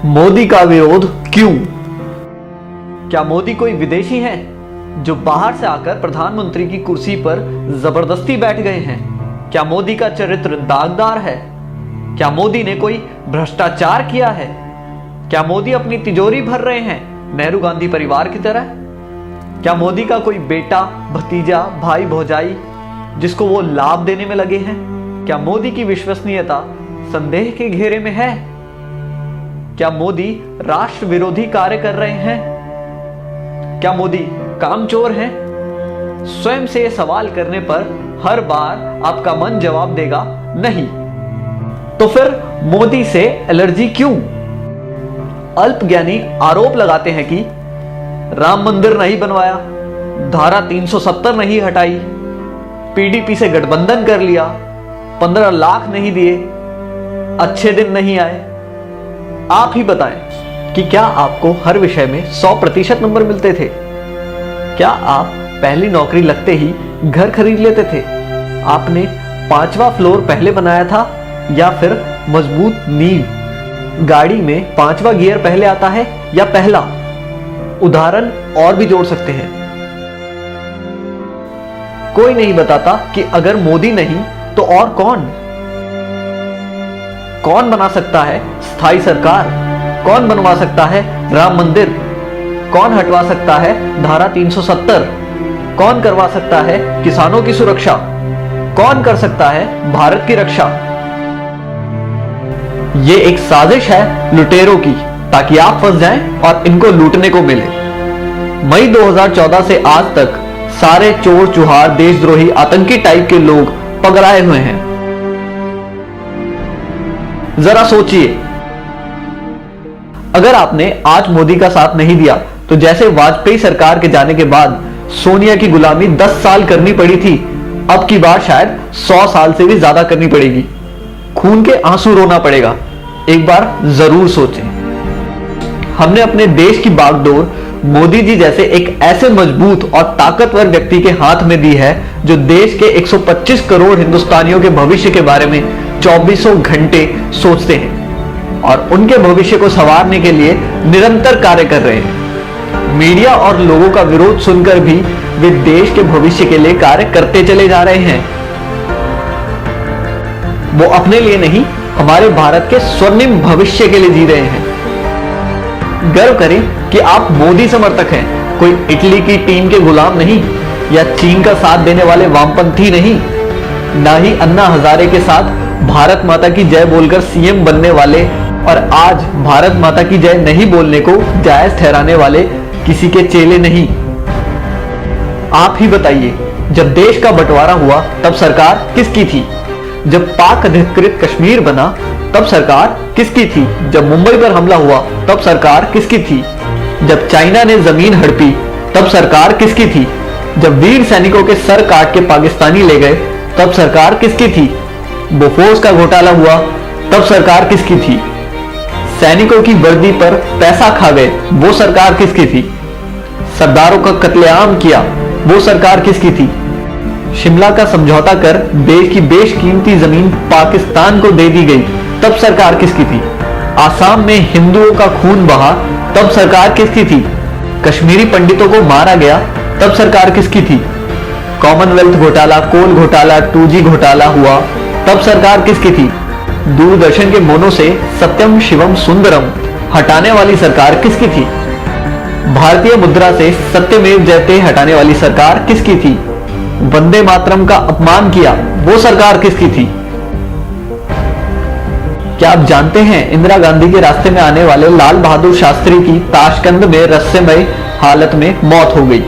मोदी का विरोध क्यों? क्या मोदी कोई विदेशी है जो बाहर से आकर प्रधानमंत्री की कुर्सी पर जबरदस्ती बैठ गए हैं? क्या मोदी का चरित्र दागदार है? क्या मोदी ने कोई भ्रष्टाचार किया है? क्या मोदी अपनी तिजोरी भर रहे हैं नेहरू गांधी परिवार की तरह? क्या मोदी का कोई बेटा, भतीजा, भाई, भौजाई जिसको वो लाभ देने में लगे हैं? क्या मोदी की विश्वसनीयता संदेह के घेरे में है? क्या मोदी राष्ट्र विरोधी कार्य कर रहे हैं? क्या मोदी कामचोर हैं? स्वयं से यह सवाल करने पर हर बार आपका मन जवाब देगा नहीं। तो फिर मोदी से एलर्जी क्यों? अल्पज्ञानी आरोप लगाते हैं कि राम मंदिर नहीं बनवाया, धारा 370 नहीं हटाई, पीडीपी से गठबंधन कर लिया, 15 लाख नहीं दिए, अच्छे दिन नहीं आए। आप ही बताएं कि क्या आपको हर विषय में 100% नंबर मिलते थे? क्या आप पहली नौकरी लगते ही घर खरीद लेते थे? आपने 5वां फ्लोर पहले बनाया था या फिर मजबूत नींव? गाड़ी में 5वां गियर पहले आता है या पहला? उदाहरण और भी जोड़ सकते हैं। कोई नहीं बताता कि अगर मोदी नहीं तो और कौन? कौन बना सकता है स्थायी सरकार? कौन बनवा सकता है राम मंदिर? कौन हटवा सकता है धारा 370? कौन करवा सकता है किसानों की सुरक्षा? कौन कर सकता है भारत की रक्षा? ये एक साजिश है लुटेरों की, ताकि आप फंस जाएं और इनको लूटने को मिले। मई 2014 से आज तक सारे चोर चुहार, देशद्रोही, आतंकी टाइप के लोग पगलाए हुए हैं। जरा सोचिए, अगर आपने आज मोदी का साथ नहीं दिया तो जैसे वाजपेयी सरकार के जाने के बाद सोनिया की गुलामी 10 साल करनी पड़ी थी, अब की बार शायद 100 साल से भी ज्यादा करनी पड़ेगी। खून के आंसू रोना पड़ेगा। एक बार जरूर सोचें। हमने अपने देश की बागडोर मोदी जी जैसे एक ऐसे मजबूत और ताकतवर व्यक्ति के हाथ में दी है जो देश के 125 करोड़ हिंदुस्तानियों के भविष्य के बारे में 24 घंटे सोचते हैं और उनके भविष्य को संवारने के लिए निरंतर कार्य कर रहे हैं। मीडिया और लोगों का विरोध सुनकर भी वे देश के भविष्य के लिए कार्य करते चले जा रहे हैं। वो अपने लिए नहीं, हमारे भारत के स्वर्णिम भविष्य के लिए जी रहे हैं। गर्व करें कि आप मोदी समर्थक हैं, कोई इटली की टीम के गुलाम नहीं या चीन का साथ देने वाले वामपंथी नहीं, ना ही अन्ना हजारे के साथ भारत माता की जय बोलकर सीएम बनने वाले और आज भारत माता की जय नहीं बोलने को जायज ठहराने वाले किसी के चेले नहीं। आप ही बताइए, जब देश का बंटवारा हुआ तब सरकार किसकी थी? जब पाक अधिकृत कश्मीर बना तब सरकार किसकी थी? जब मुंबई पर हमला हुआ तब सरकार किसकी थी? जब चाइना ने जमीन हड़पी तब सरकार किसकी थी? जब वीर सैनिकों के सर काट के पाकिस्तानी ले गए तब सरकार किसकी थी? बोफोर्स का घोटाला हुआ तब सरकार किसकी थी? सैनिकों की वर्दी पर पैसा खा गए, वो सरकार किसकी थी? सरदारों का कत्लेआम किया, वो सरकार किसकी थी? शिमला का समझौता कर देश की बेशकीमती जमीन पाकिस्तान को दे दी गई, तब सरकार किसकी थी? आसाम में हिंदुओं का खून बहा, तब सरकार किसकी थी? कश्मीरी पंडितों को मारा गया, तब सरकार किसकी थी? कॉमनवेल्थ घोटाला, कोल घोटाला, 2G घोटाला हुआ, तब सरकार किसकी थी? दूरदर्शन के मोनो से सत्यम शिवम सुंदरम हटाने वाली सरकार किसकी थी? भारतीय मुद्रा से सत्यमेव जयते हटाने वाली सरकार किसकी थी? वंदे मातरम का अपमान किया, वो सरकार किसकी थी? क्या आप जानते हैं इंदिरा गांधी के रास्ते में आने वाले लाल बहादुर शास्त्री की ताशकंद में रहस्यमय हालत में मौत हो गई।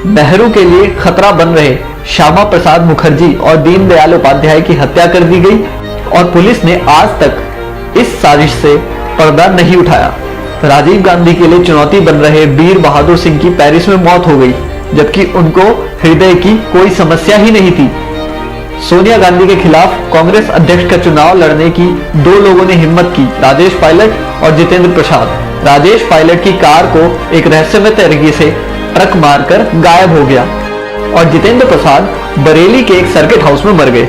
नेहरू के लिए खतरा बन रहे श्यामा प्रसाद मुखर्जी और दीनदयाल उपाध्याय की हत्या कर दी गई और पुलिस ने आज तक इस साजिश से पर्दा नहीं उठाया। राजीव गांधी के लिए चुनौती बन रहे वीर बहादुर सिंह की पेरिस में मौत हो गई, जबकि उनको हृदय की कोई समस्या ही नहीं थी। सोनिया गांधी के खिलाफ कांग्रेस अध्यक्ष का चुनाव लड़ने की 2 लोगों ने हिम्मत की, राजेश पायलट और जितेंद्र प्रसाद। राजेश पायलट की कार को एक रहस्यमय तरीके से ट्रक मारकर गायब हो गया और जितेंद्र प्रसाद बरेली के एक सर्किट हाउस में मर गए।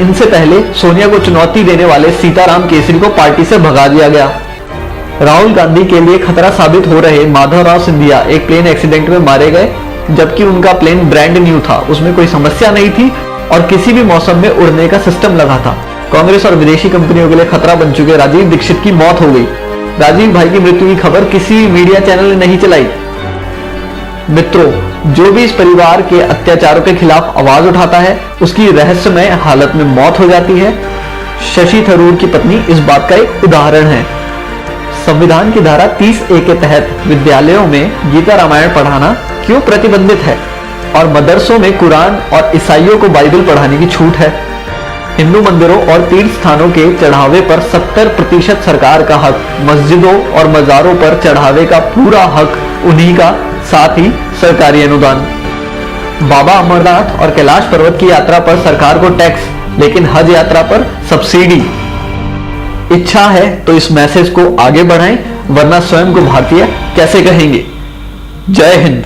इनसे पहले सोनिया को चुनौती देने वाले सीताराम केसरी को पार्टी से भगा दिया गया। राहुल गांधी के लिए खतरा साबित हो रहे माधवराव सिंधिया एक प्लेन एक्सीडेंट में मारे गए, जबकि उनका प्लेन ब्रांड न्यू था, उसमें कोई समस्या नहीं थी और किसी भी मौसम में उड़ने का सिस्टम लगा था। कांग्रेस और विदेशी कंपनियों के लिए खतरा बन चुके राजीव दीक्षित की मौत हो गई। राजीव भाई की मृत्यु की खबर किसी मीडिया चैनल ने नहीं चलाई। मित्रों, जो भी इस परिवार के अत्याचारों के खिलाफ आवाज उठाता है, उसकी रहस्यमय हालत में मौत हो जाती है। शशि थरूर की पत्नी इस बात का एक उदाहरण है। संविधान की धारा 30A के तहत विद्यालयों में गीता रामायण पढ़ाना क्यों प्रतिबंधित है और मदरसों में कुरान और ईसाइयों को बाइबल पढ़ाने की छूट है? हिंदू मंदिरों और तीर्थ स्थानों के चढ़ावे पर 70% सरकार का हक, मस्जिदों और मजारों पर चढ़ावे का पूरा हक उन्हीं का, साथ ही सरकारी अनुदान। बाबा अमरनाथ और कैलाश पर्वत की यात्रा पर सरकार को टैक्स, लेकिन हज यात्रा पर सब्सिडी। इच्छा है तो इस मैसेज को आगे बढ़ाएं, वरना स्वयं को भारतीय कैसे कहेंगे। जय हिंद।